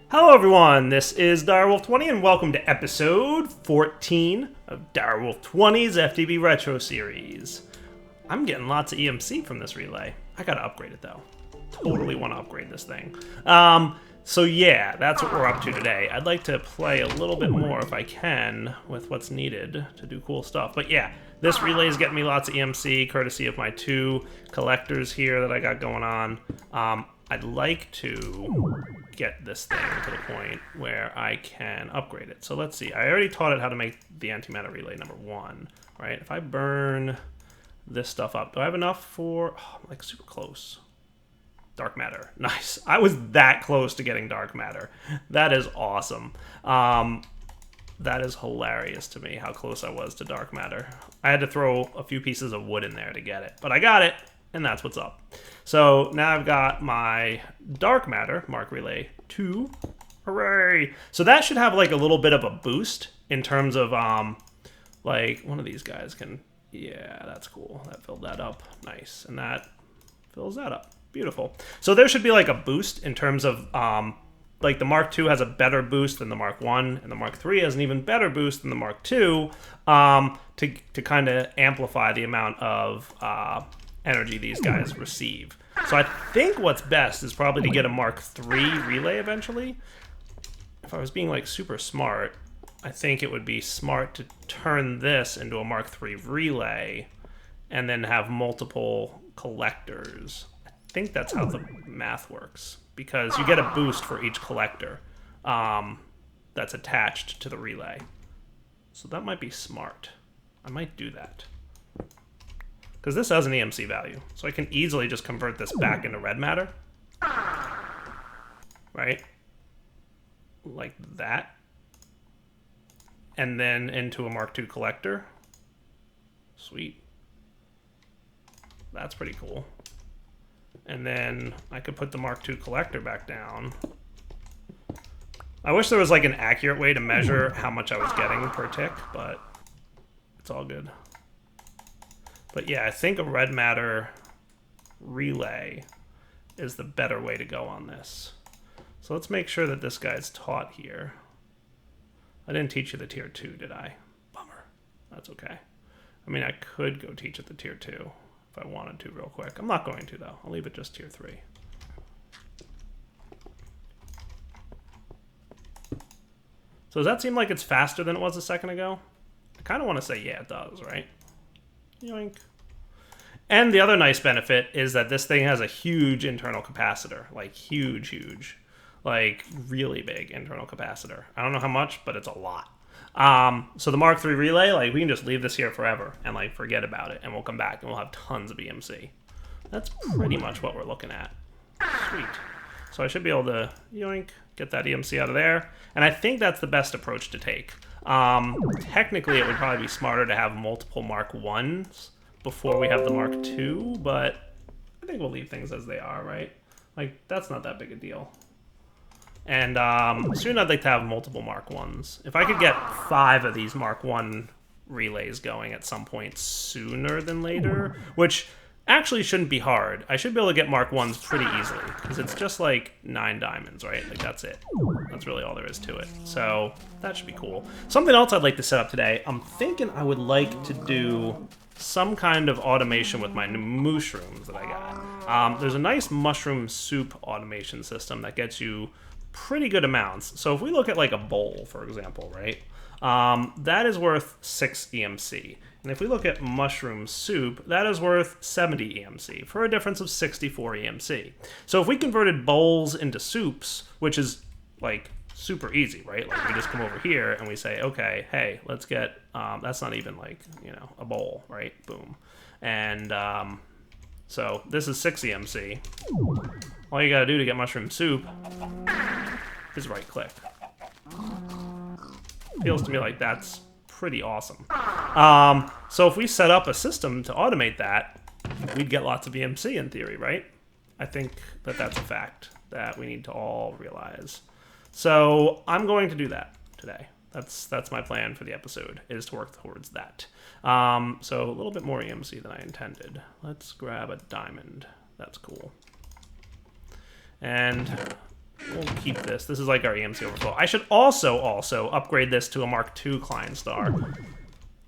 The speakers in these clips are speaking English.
Hello everyone, this is Direwolf20 and welcome to episode 14 of Direwolf20's FTB Retro Series. I'm getting lots of EMC from this relay. I gotta upgrade it though. Totally want to upgrade this thing. So yeah, that's what we're up to today. I'd like to play a little bit more if I can with what's needed to do cool stuff. But yeah, this relay is getting me lots of EMC courtesy of my two collectors here that I got going on. I'd like to get this thing to the point where I can upgrade it. So let's see. I already taught it how to make the antimatter relay number 1, right? If I burn this stuff up, do I have enough for... Oh, I'm like super close. Dark matter. Nice. I was that close to getting dark matter. That is awesome. That is hilarious to me, how close I was to dark matter. I had to throw a few pieces of wood in there to get it, but I got it. And that's what's up. So now I've got my dark matter mark relay 2. Hooray! So that should have like a little bit of a boost in terms of like one of these guys can, yeah, that's cool. That filled that up. Nice. And that fills that up. Beautiful. So there should be like a boost in terms of like the Mark II has a better boost than the Mark I, and the Mark III has an even better boost than the Mark II to kind of amplify the amount of energy these guys receive. So I think what's best is probably to get a Mark III relay eventually. If I was being like super smart, I think it would be smart to turn this into a Mark III relay and then have multiple collectors. I think that's how the math works, because you get a boost for each collector that's attached to the relay. So that might be smart. I might do that. Because this has an EMC value. So I can easily just convert this back into red matter. Right? Like that. And then into a Mark II collector. Sweet. That's pretty cool. And then I could put the Mark II collector back down. I wish there was like an accurate way to measure how much I was getting per tick, but it's all good. But yeah, I think a red matter relay is the better way to go on this. So let's make sure that this guy's taught here. I didn't teach you the tier 2, did I? Bummer. That's okay. I mean, I could go teach it the tier 2 if I wanted to real quick. I'm not going to, though. I'll leave it just tier 3. So does that seem like it's faster than it was a second ago? I kind of want to say, yeah, it does, right? Yoink. And the other nice benefit is that this thing has a huge internal capacitor. Like, huge. Like, really big internal capacitor. I don't know how much, but it's a lot. So the Mark III relay, like, we can just leave this here forever and, like, forget about it. And we'll come back and we'll have tons of EMC. That's pretty much what we're looking at. Sweet. So I should be able to, yoink, get that EMC out of there. And I think that's the best approach to take. Technically, it would probably be smarter to have multiple Mark Is before we have the Mark II, but I think we'll leave things as they are, right? Like, that's not that big a deal. And soon I'd like to have multiple Mark Is. If I could get 5 of these Mark I relays going at some point sooner than later, which actually shouldn't be hard. I should be able to get Mark Is pretty easily, because it's just like 9 diamonds, right? Like, that's it. That's really all there is to it. So that should be cool. Something else I'd like to set up today, I'm thinking I would like to do some kind of automation with my new mushrooms that I got. There's a nice mushroom soup automation system that gets you pretty good amounts. So if we look at like a bowl, for example, right? That is worth 6 EMC. And if we look at mushroom soup, that is worth 70 EMC for a difference of 64 EMC. So if we converted bowls into soups, which is like super easy, right? Like we just come over here and we say, okay, hey, let's get, that's not even like, you know, a bowl, right? Boom. And so this is 6 EMC. All you gotta do to get mushroom soup is right click. Feels to me like that's pretty awesome. So if we set up a system to automate that, we'd get lots of EMC in theory, right? I think that that's a fact that we need to all realize. So I'm going to do that today. That's my plan for the episode, is to work towards that. So a little bit more EMC than I intended. Let's grab a diamond. That's cool. And we'll keep this. This is like our EMC overflow. I should also upgrade this to a Mark II Klein Star.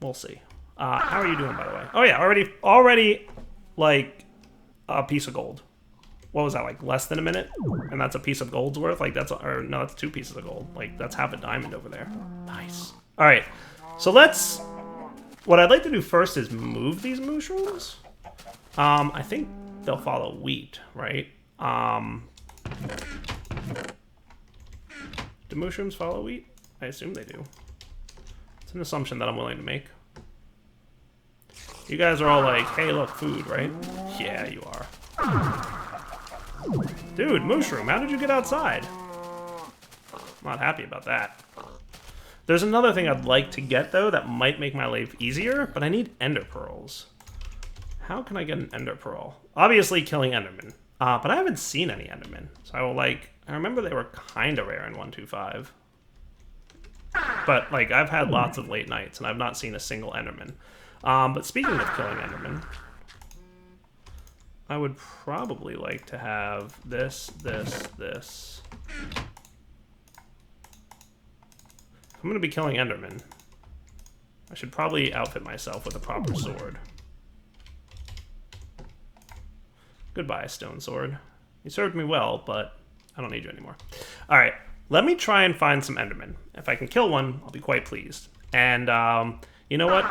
We'll see. How are you doing, by the way? Oh yeah, already like a piece of gold. What was that, like less than a minute? And that's a piece of gold's worth? Like that's, or no, that's 2 pieces of gold. Like that's half a diamond over there. Nice. All right, so what I'd like to do first is move these mushrooms. I think they'll follow wheat, right? Do mushrooms follow wheat? I assume they do. It's an assumption that I'm willing to make. You guys are all like, hey, look, food, right? Yeah, you are. Dude, mushroom, how did you get outside? I'm not happy about that. There's another thing I'd like to get, though, that might make my life easier, but I need ender pearls. How can I get an ender pearl? Obviously, killing endermen. But I haven't seen any endermen. So I will, like, I remember they were kind of rare in 1.2.5. But, like, I've had lots of late nights, and I've not seen a single enderman. But speaking of killing endermen, I would probably like to have this. If I'm going to be killing endermen, I should probably outfit myself with a proper sword. Goodbye, stone sword. You served me well, but I don't need you anymore. All right, let me try and find some endermen. If I can kill one, I'll be quite pleased. And you know what?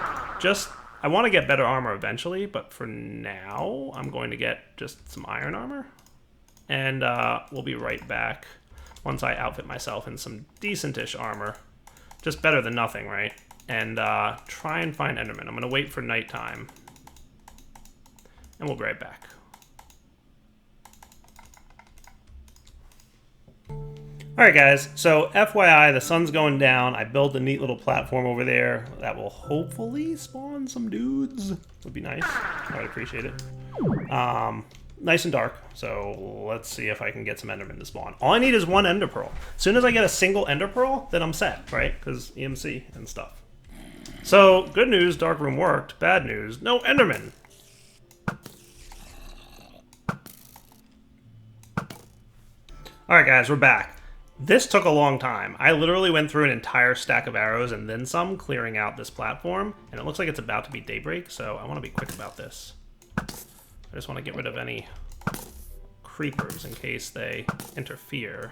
I want to get better armor eventually, but for now, I'm going to get just some iron armor. And we'll be right back once I outfit myself in some decent-ish armor. Just better than nothing, right? And try and find endermen. I'm going to wait for nighttime. And we'll be right back. Alright guys, so FYI, the sun's going down. I built a neat little platform over there that will hopefully spawn some dudes. Would be nice. I would appreciate it. Nice and dark, so let's see if I can get some endermen to spawn. All I need is 1 ender pearl. As soon as I get a single ender pearl, then I'm set, right? Because EMC and stuff. So, good news, dark room worked. Bad news, no endermen. Alright guys, we're back. This took a long time. I literally went through an entire stack of arrows and then some, clearing out this platform, and it looks like it's about to be daybreak, so I want to be quick about this. I just want to get rid of any creepers in case they interfere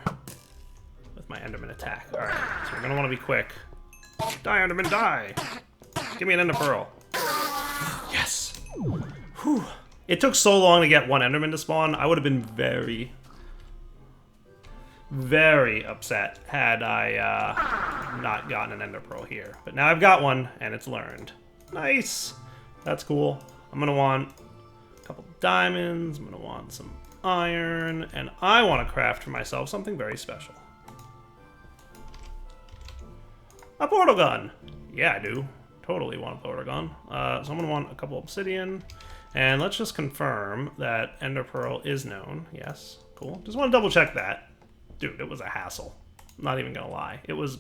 with my enderman attack. Alright, so we're going to want to be quick. Die, enderman, die! Give me an ender pearl. Yes! Whew. It took so long to get 1 enderman to spawn, I would have been very upset had I not gotten an ender pearl here. But now I've got one, and it's learned. Nice! That's cool. I'm going to want a couple diamonds, I'm going to want some iron, and I want to craft for myself something very special. A portal gun! Yeah, I do. Totally want a portal gun. So I'm going to want a couple obsidian, and let's just confirm that ender pearl is known. Yes, cool. Just want to double check that. Dude, it was a hassle. I'm not even gonna lie. It was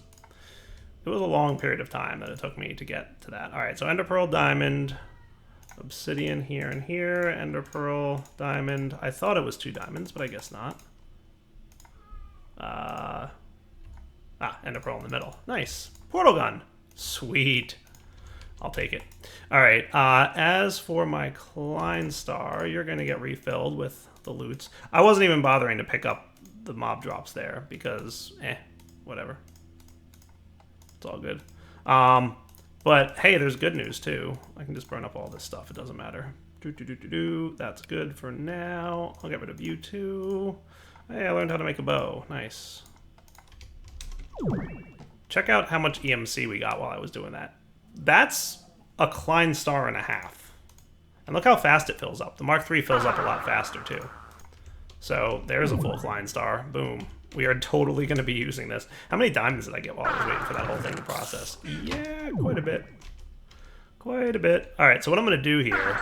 a long period of time that it took me to get to that. Alright, so ender pearl, diamond, obsidian here and here, ender pearl, diamond. I thought it was 2 diamonds, but I guess not. Ender pearl in the middle. Nice. Portal gun. Sweet. I'll take it. Alright, as for my Klein Star, you're gonna get refilled with the loots. I wasn't even bothering to pick up the mob drops there because whatever, it's all good. But hey, there's good news too. I can just burn up all this stuff, it doesn't matter. That's good for now. I'll get rid of you too. Hey, I learned how to make a bow. Nice. Check out how much EMC we got while I was doing that. That's a Klein Star and a half, and look how fast it fills up. The Mark III fills up a lot faster too. So there's a full Klein Star. Boom. We are totally going to be using this. How many diamonds did I get while I was waiting for that whole thing to process? Yeah, quite a bit. Quite a bit. All right, so what I'm going to do here,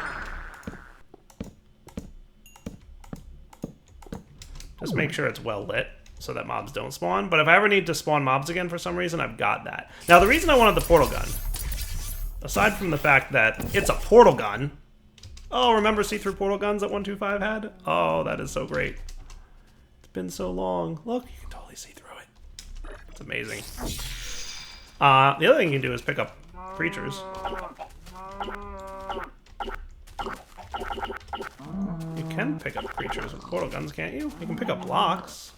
just make sure it's well lit so that mobs don't spawn. But if I ever need to spawn mobs again for some reason, I've got that. Now, the reason I wanted the portal gun, aside from the fact that it's a portal gun. Oh, remember see-through portal guns that 1.2.5 had? Oh, that is so great. It's been so long. Look, you can totally see through it. It's amazing. The other thing you can do is pick up creatures. You can pick up creatures with portal guns, can't you? You can pick up blocks.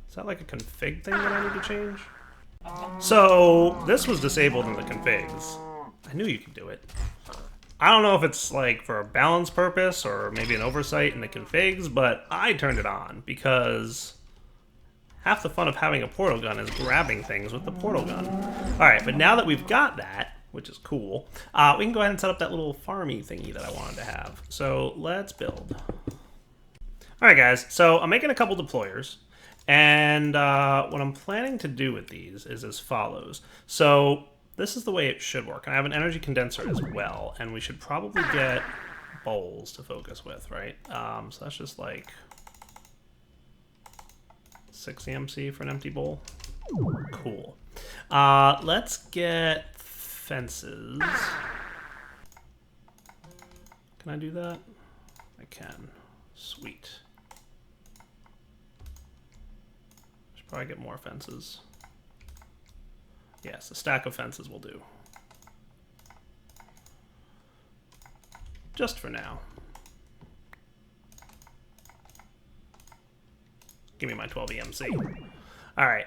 Is that like a config thing that I need to change? So, this was disabled in the configs. I knew you could do it. I don't know if it's like for a balance purpose or maybe an oversight in the configs, but I turned it on because half the fun of having a portal gun is grabbing things with the portal gun. Alright, but now that we've got that, which is cool, we can go ahead and set up that little farmy thingy that I wanted to have. So let's build. Alright guys, so I'm making a couple deployers, and what I'm planning to do with these is as follows. So this is the way it should work. I have an energy condenser as well, and we should probably get bowls to focus with, right? So that's just like 6 EMC for an empty bowl. Cool. Let's get fences. Can I do that? I can. Sweet. Should probably get more fences. Yes, a stack of fences will do. Just for now. Give me my 12 EMC. Alright,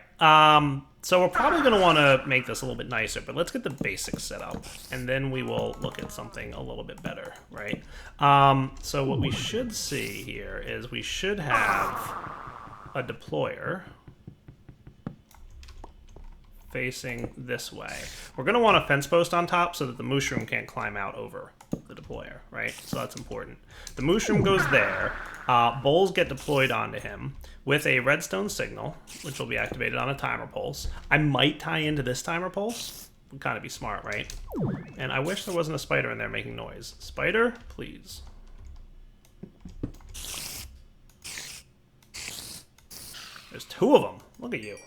so we're probably going to want to make this a little bit nicer, but let's get the basics set up, and then we will look at something a little bit better, right? So what we should see here is we should have a deployer facing this way. We're going to want a fence post on top so that the mushroom can't climb out over the deployer, right? So that's important. The mushroom goes there. Bowls get deployed onto him with a redstone signal, which will be activated on a timer pulse. I might tie into this timer pulse. Would kind of be smart, right? And I wish there wasn't a spider in there making noise. Spider, please. There's 2 of them. Look at you.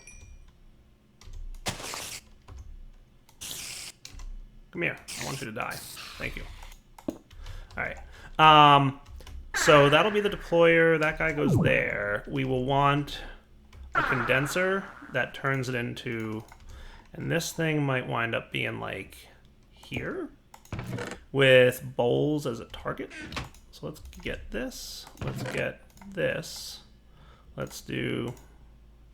Come here. I want you to die. Thank you. Alright. So that'll be the deployer. That guy goes there. We will want a condenser that turns it into... And this thing might wind up being like here with bowls as a target. So let's get this. Let's get this. Let's do...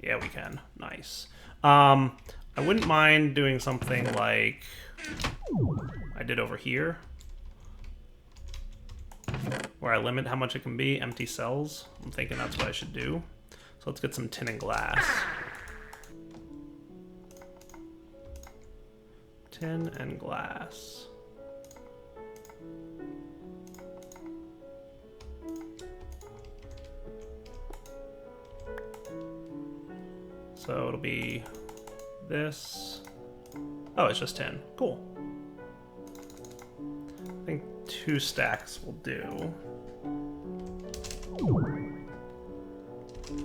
Yeah, we can. Nice. I wouldn't mind doing something like I did over here, where I limit how much it can be. Empty cells. I'm thinking that's what I should do. So let's get some tin and glass. Tin and glass. So it'll be this. Oh, it's just 10. Cool. I think 2 stacks will do.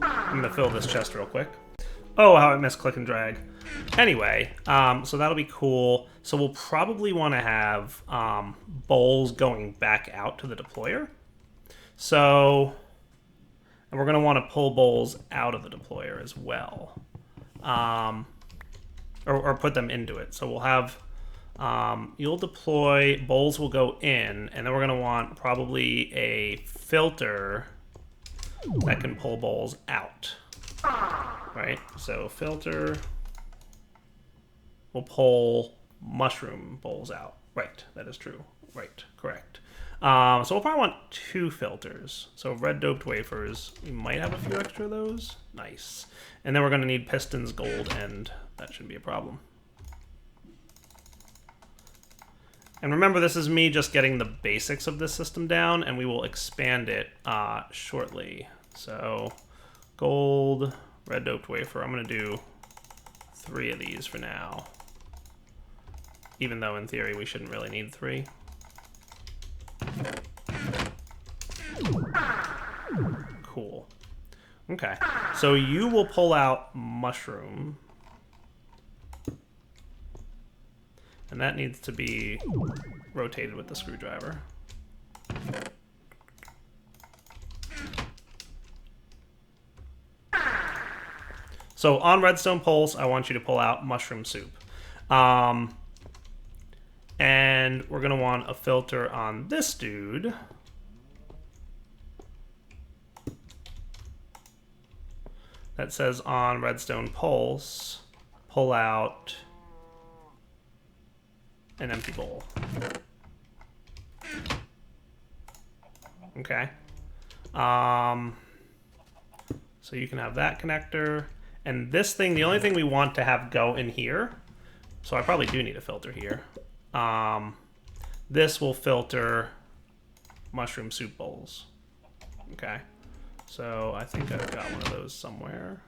I'm gonna fill this chest real quick. Oh, how I missed click and drag. Anyway, so that'll be cool. So we'll probably want to have bowls going back out to the deployer. So, and we're gonna want to pull bowls out of the deployer as well. Or put them into it. So we'll have, you'll deploy, bowls will go in, and then we're going to want probably a filter that can pull bowls out. Right? So filter will pull mushroom bowls out. Right, that is true. Right, correct. So we'll probably want 2 filters. So red doped wafers, we might have a few extra of those. Nice. And then we're going to need pistons, gold, and that shouldn't be a problem. And remember, this is me just getting the basics of this system down, and we will expand it shortly. So gold, red doped wafer. I'm going to do 3 of these for now. Even though in theory we shouldn't really need 3. Cool. Okay, so you will pull out mushroom. And that needs to be rotated with the screwdriver. So on redstone pulse, I want you to pull out mushroom soup. And we're going to want a filter on this dude. That says on redstone pulse, pull out an empty bowl. Okay. So you can have that connector. And this thing, the only thing we want to have go in here, so I probably do need a filter here. This will filter mushroom soup bowls. Okay. So I think I've got one of those somewhere.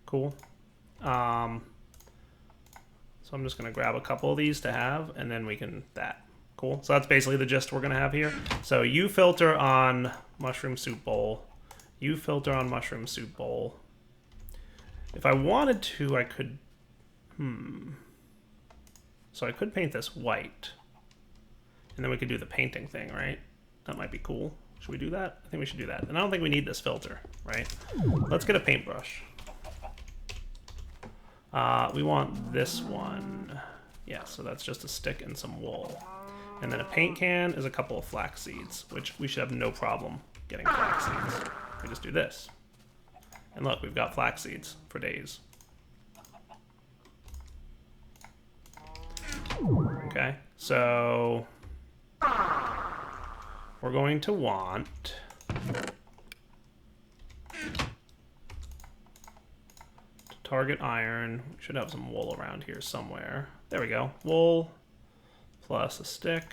Cool. So I'm just going to grab a couple of these to have, and then we can that. Cool. So that's basically the gist we're going to have here. So you filter on mushroom soup bowl. You filter on mushroom soup bowl. If I wanted to, I could... So I could paint this white. And then we could do the painting thing, right? That might be cool. Should we do that? I think we should do that. And I don't think we need this filter, right? Let's get a paintbrush. We want this one. Yeah, so that's just a stick and some wool. And then a paint can is a couple of flax seeds, which we should have no problem getting flax seeds. We just do this. And look, we've got flax seeds for days. Okay, so we're going to want to target iron. We should have some wool around here somewhere. There we go. Wool plus a stick.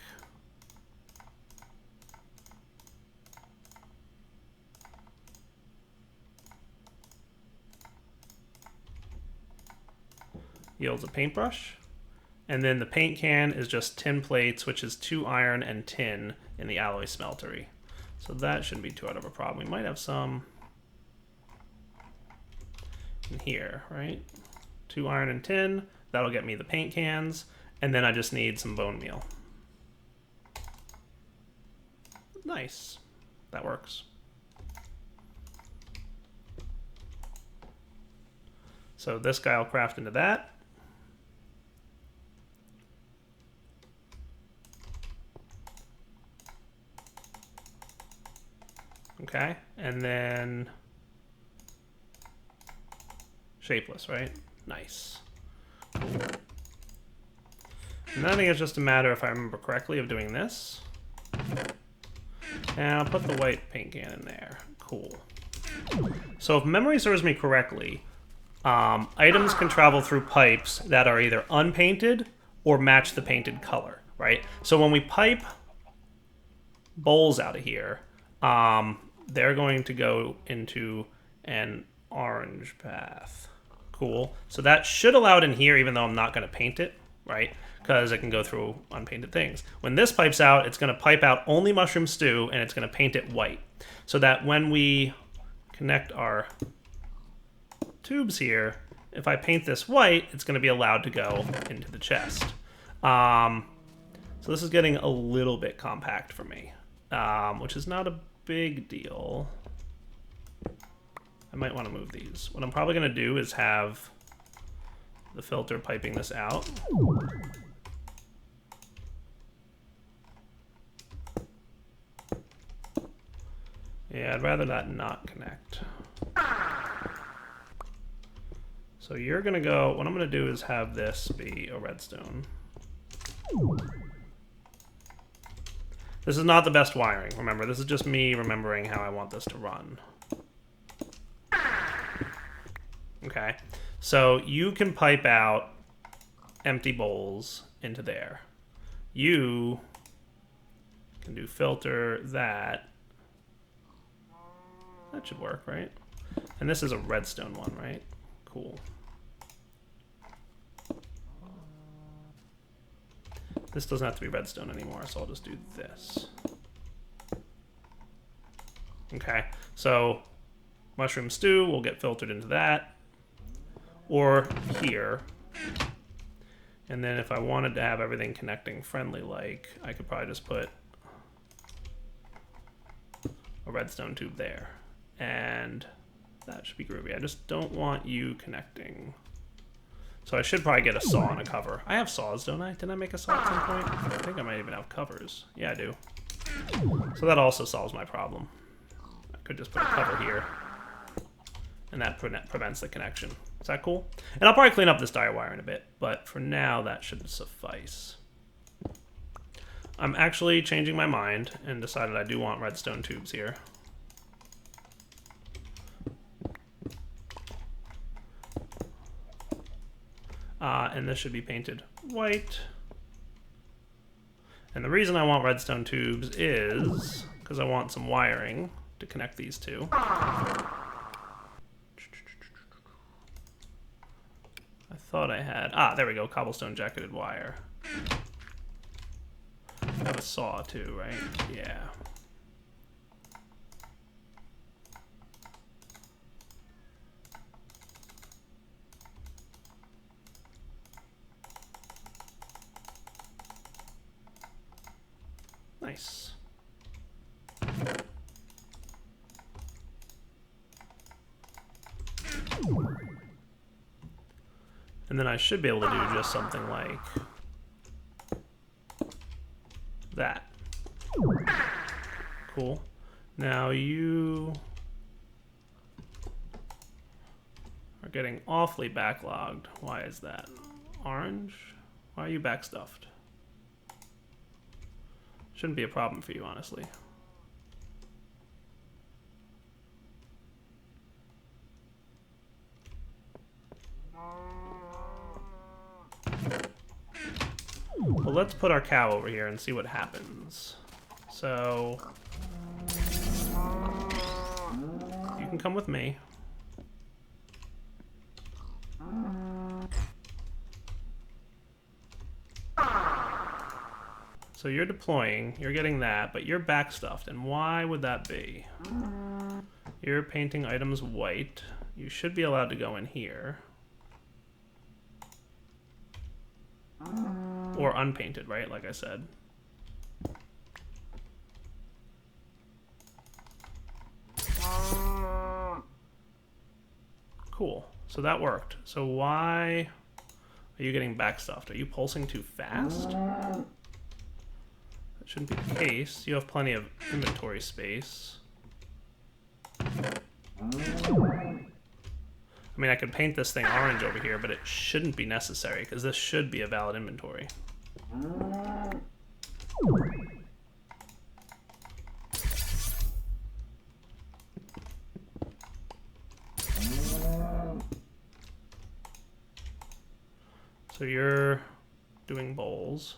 Yields a paintbrush. And then the paint can is just tin plates, which is 2 iron and tin in the alloy smeltery. So that shouldn't be too out of a problem. We might have some in here, right? 2 iron and tin. That'll get me the paint cans. And then I just need some bone meal. Nice. That works. So this guy will craft into that. Okay, and then shapeless, right? Nice. Cool. And then I think it's just a matter, if I remember correctly, of doing this. And I'll put the white paint can in there. Cool. So if memory serves me correctly, items can travel through pipes that are either unpainted or match the painted color, right? So when we pipe bowls out of here, they're going to go into an orange path. Cool. So that should allow it in here, even though I'm not going to paint it, right? Because it can go through unpainted things. When this pipes out, it's going to pipe out only mushroom stew, and it's going to paint it white. So that when we connect our tubes here, if I paint this white, it's going to be allowed to go into the chest. So this is getting a little bit compact for me, which is not a big deal. I might want to move these. What I'm probably going to do is have the filter piping this out. Yeah, I'd rather that not connect. So you're going to go, what I'm going to do is have this be a redstone. This is not the best wiring, remember. This is just me remembering how I want this to run. Okay, so you can pipe out empty bowls into there. You can do filter that. That should work, right? And this is a redstone one, right? Cool. This doesn't have to be redstone anymore, so I'll just do this. Okay, so mushroom stew will get filtered into that. Or here. And then if I wanted to have everything connecting friendly like, I could probably just put a redstone tube there. And that should be groovy. I just don't want you connecting. So I should probably get a saw and a cover. I have saws, don't I? Didn't I make a saw at some point? I think I might even have covers. Yeah, I do. So that also solves my problem. I could just put a cover here. And that prevents the connection. Is that cool? And I'll probably clean up this dire wire in a bit, but for now that should suffice. I'm actually changing my mind and decided I do want redstone tubes here. And this should be painted white. And the reason I want redstone tubes is because I want some wiring to connect these two. I thought I had... Ah, there we go. Cobblestone jacketed wire. I have a saw too, right? Yeah. Nice. And then I should be able to do just something like that. Cool. Now you are getting awfully backlogged. Why is that? Orange? Why are you backstuffed? Shouldn't be a problem for you, honestly. Well, let's put our cow over here and see what happens. So, you can come with me. So you're deploying, you're getting that, but you're backstuffed, and why would that be? You're painting items white. You should be allowed to go in here. Or unpainted, right? Like I said. Cool. So that worked. So why are you getting backstuffed? Are you pulsing too fast? That shouldn't be the case. You have plenty of inventory space. I mean, I could paint this thing orange over here, but it shouldn't be necessary, because this should be a valid inventory. So you're doing bowls.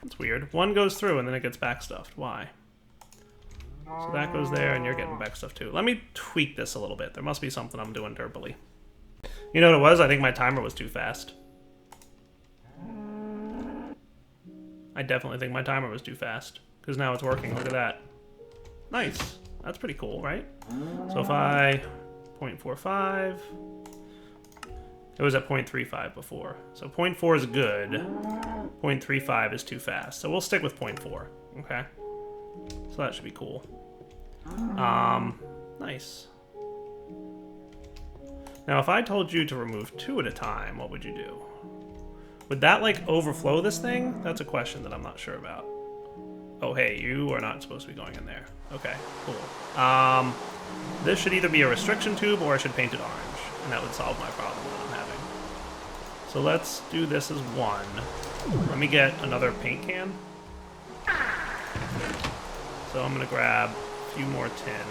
It's weird. One goes through and then it gets backstuffed. Why? So that goes there and you're getting backstuffed too. Let me tweak this a little bit. There must be something I'm doing derpily. You know what it was? I think my timer was too fast. I definitely think my timer was too fast. Because now it's working. Look at that. Nice. That's pretty cool, right? So if I 0.45... It was at 0.35 before. So 0.4 is good. 0.35 is too fast. So we'll stick with 0.4. Okay? So that should be cool. Nice. Now if I told you to remove 2 at a time, what would you do? Would that like overflow this thing? That's a question that I'm not sure about. Oh hey, you are not supposed to be going in there. Okay, cool. This should either be a restriction tube or I should paint it orange. And that would solve my problem that I'm having. So let's do this as 1. Let me get another paint can. So I'm gonna grab a few more tin.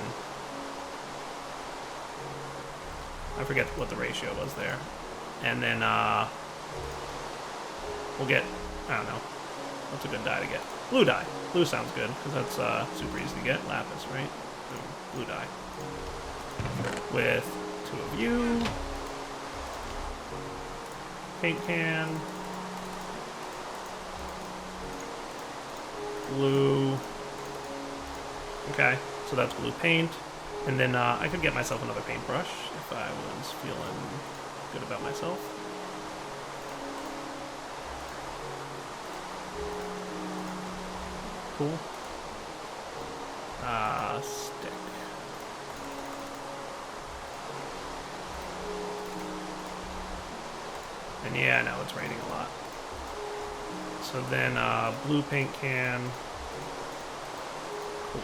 I forget what the ratio was there. And then we'll get, I don't know, what's a good dye to get? Blue dye. Blue sounds good, because that's super easy to get. Lapis, right? Boom. Blue dye. With 2 of you. Paint can. Blue. Okay, so that's blue paint. And then I could get myself another paintbrush if I was feeling good about myself. Cool. Stick. And yeah, now it's raining a lot. So then, blue paint can. Cool.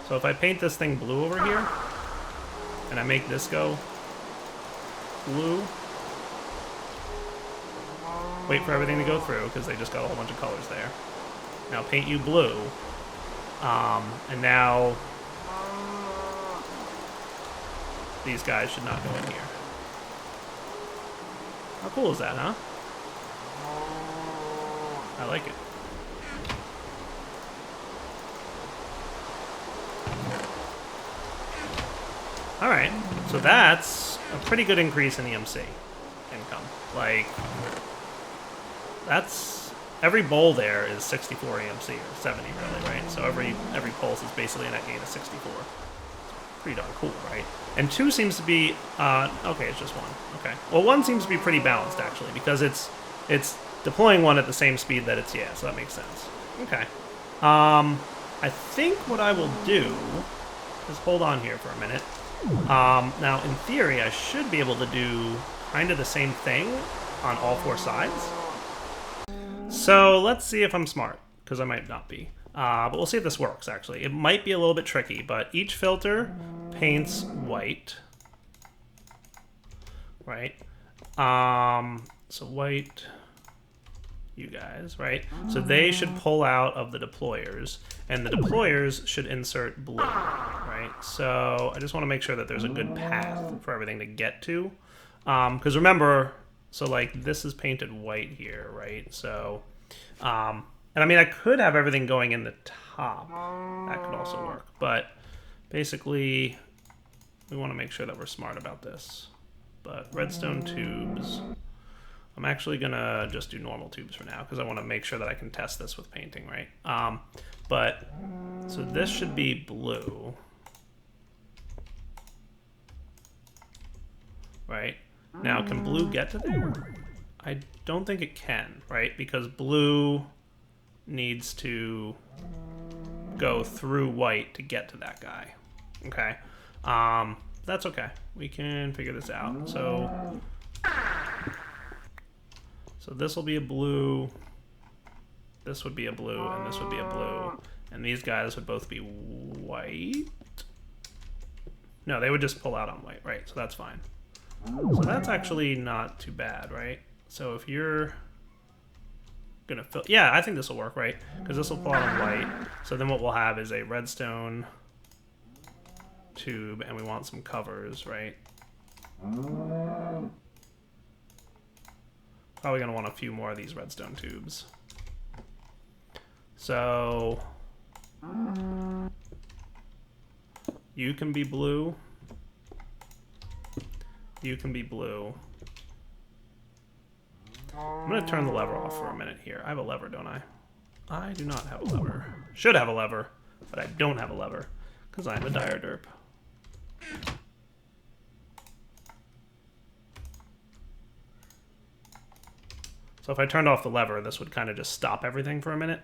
So if I paint this thing blue over here, and I make this go blue, wait for everything to go through, because they just got a whole bunch of colors there. Now paint you blue, and now these guys should not go in here. How cool is that, huh? I like it. Alright, so that's a pretty good increase in EMC income. Like, that's... every bowl there is 64 EMC, or 70 really, right? So every pulse is basically a net gain of 64. Pretty darn cool, right? And 2 seems to be... okay, it's just 1. Okay. Well, 1 seems to be pretty balanced, actually, because it's deploying 1 at the same speed that it's... yeah, so that makes sense. Okay. I think what I will do is hold on here for a minute. Now, in theory, I should be able to do kind of the same thing on all 4 sides. So let's see if I'm smart, because I might not be. But we'll see if this works, actually. It might be a little bit tricky, but each filter paints white. Right? So white, you guys, right? So they should pull out of the deployers, and the deployers should insert blue, right? So I just want to make sure that there's a good path for everything to get to. Because remember, so like this is painted white here, right? So, and I mean, I could have everything going in the top. That could also work. But basically, we want to make sure that we're smart about this. But redstone tubes. I'm actually going to just do normal tubes for now, because I want to make sure that I can test this with painting, right? But, so this should be blue. Right? Now, can blue get to there? I don't think it can, right? Because blue needs to go through white to get to that guy. Okay? That's okay. We can figure this out. So this will be a blue, this would be a blue, and this would be a blue. And these guys would both be white. No, they would just pull out on white, right? So that's fine. So that's actually not too bad, right? So if you're gonna fill, yeah, I think this will work, right? Because this will pull out on white. So then what we'll have is a redstone tube, and we want some covers, right? Probably gonna want a few more of these redstone tubes. So you can be blue. You can be blue. I'm gonna turn the lever off for a minute here. I have a lever, don't I? I do not have a lever. Should have a lever, but I don't have a lever because I'm a dire derp. So if I turned off the lever, this would kind of just stop everything for a minute.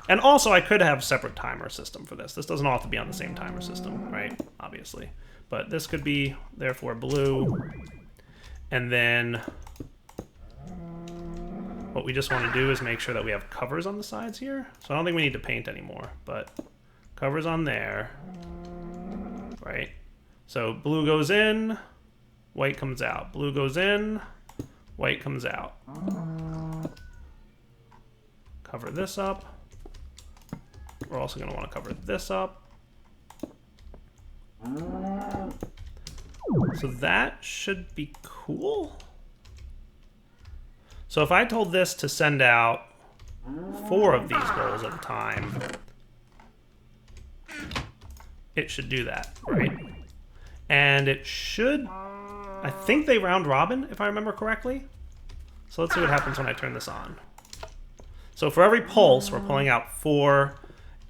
And also, I could have a separate timer system for this. This doesn't all have to be on the same timer system, right? Obviously. But this could be, therefore, blue. And then what we just want to do is make sure that we have covers on the sides here. So I don't think we need to paint anymore, but covers on there, right? So blue goes in, white comes out. Blue goes in, white comes out. Cover this up. We're also going to want to cover this up. So that should be cool. So if I told this to send out 4 of these bowls at a time, it should do that, right? And it should, I think they round robin, if I remember correctly. So let's see what happens when I turn this on. So for every pulse, we're pulling out 4,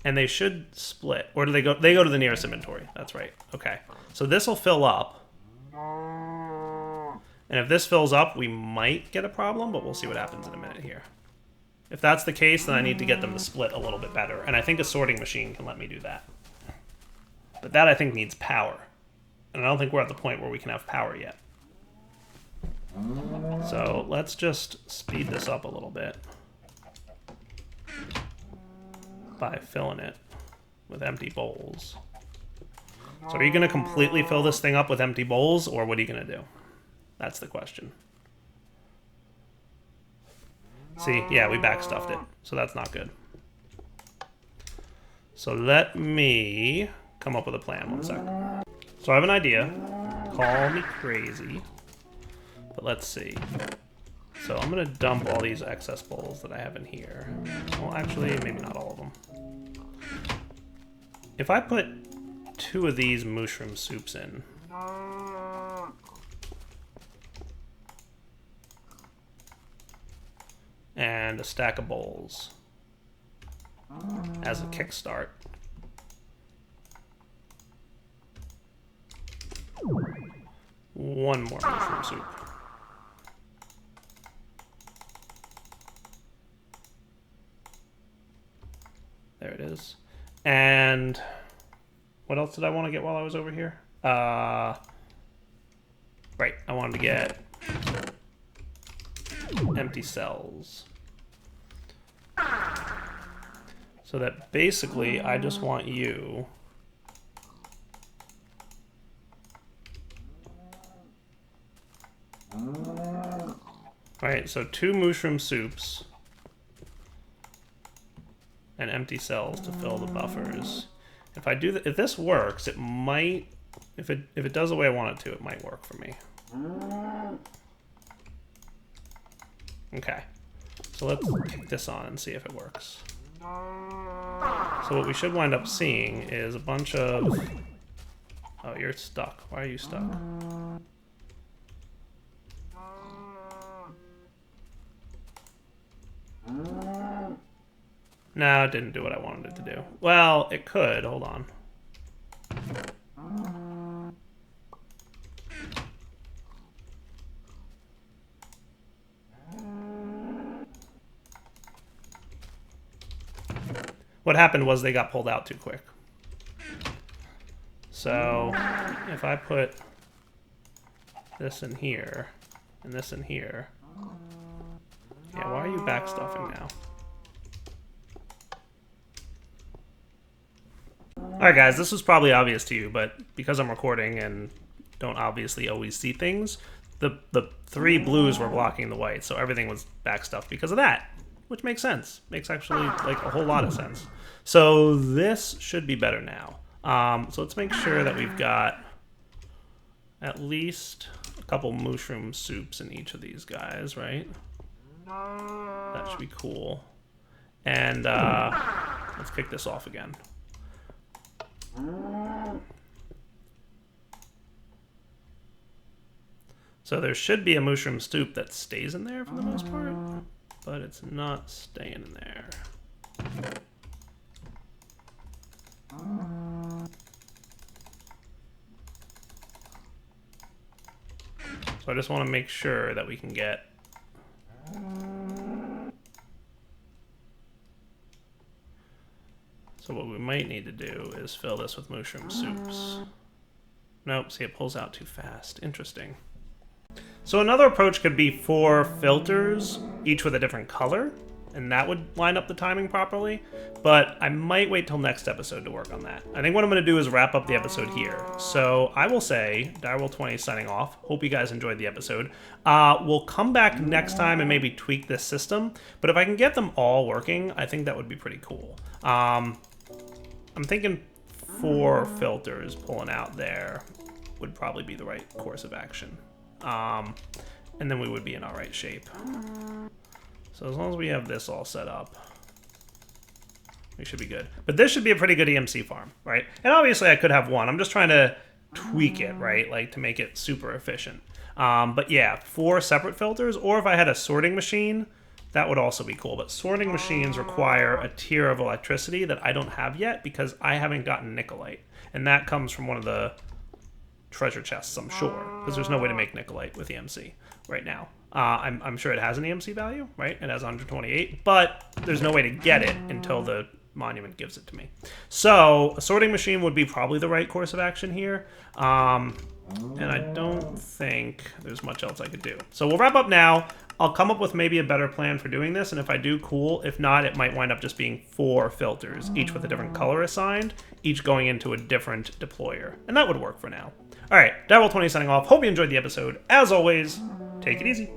and they should split. Or do they go? They go to the nearest inventory. That's right. Okay. So this will fill up. And if this fills up, we might get a problem, but we'll see what happens in a minute here. If that's the case, then I need to get them to split a little bit better. And I think a sorting machine can let me do that. But that, I think, needs power. And I don't think we're at the point where we can have power yet. So let's just speed this up a little bit by filling it with empty bowls. So are you going to completely fill this thing up with empty bowls, or what are you going to do? That's the question. See, yeah, we backstuffed it, so that's not good. So let me come up with a plan, 1 second. So I have an idea. Call me crazy, but let's see. So I'm gonna dump all these excess bowls that I have in here. Well, actually, maybe not all of them. If I put 2 of these mushroom soups in, and a stack of bowls as a kickstart. One more mushroom soup. There it is. And what else did I want to get while I was over here? Right, I wanted to get empty cells. So that basically I just want you right, so 2 mushroom soups and empty cells to fill the buffers. If I do if this works, it might, if it does the way I want it to, it might work for me. Okay, so let's kick this on and see if it works. So what we should wind up seeing is a bunch of... Oh, you're stuck. Why are you stuck? No, it didn't do what I wanted it to do. Well, it could. Hold on. What happened was they got pulled out too quick. So if I put this in here and this in here... Yeah, why are you backstuffing now? Alright guys, this was probably obvious to you, but because I'm recording and don't obviously always see things, the 3 blues were blocking the white, so everything was backstuffed because of that. Which makes sense. Makes actually like a whole lot of sense. So this should be better now. So let's make sure that we've got at least a couple mushroom soups in each of these guys, right? That should be cool. And let's kick this off again. So there should be a mushroom soup that stays in there for the most part. But it's not staying in there. So I just want to make sure that we can get... So what we might need to do is fill this with mushroom soups. Nope, see, it pulls out too fast. Interesting. So another approach could be 4 filters, each with a different color, and that would line up the timing properly, but I might wait till next episode to work on that. I think what I'm going to do is wrap up the episode here. So I will say, Direwolf20 signing off. Hope you guys enjoyed the episode. We'll come back next time and maybe tweak this system, but if I can get them all working, I think that would be pretty cool. I'm thinking 4 filters pulling out there would probably be the right course of action. And then we would be in all right shape. So as long as we have this all set up, we should be good. But this should be a pretty good EMC farm, right? And obviously I could have 1. I'm just trying to tweak it, right? Like to make it super efficient. But yeah, 4 separate filters, or if I had a sorting machine, That would also be cool, but sorting machines require a tier of electricity that I don't have yet because I haven't gotten Nicolite. And that comes from one of the treasure chests, I'm sure, because there's no way to make Nicolite with EMC right now. I'm sure it has an EMC value, right? It has 128, but there's no way to get it until the monument gives it to me. So a sorting machine would be probably the right course of action here. And I don't think there's much else I could do. So we'll wrap up now. I'll come up with maybe a better plan for doing this, and if I do, cool. If not, it might wind up just being 4 filters, each with a different color assigned, each going into a different deployer. And that would work for now. All right, Direwolf20 signing off. Hope you enjoyed the episode. As always, take it easy.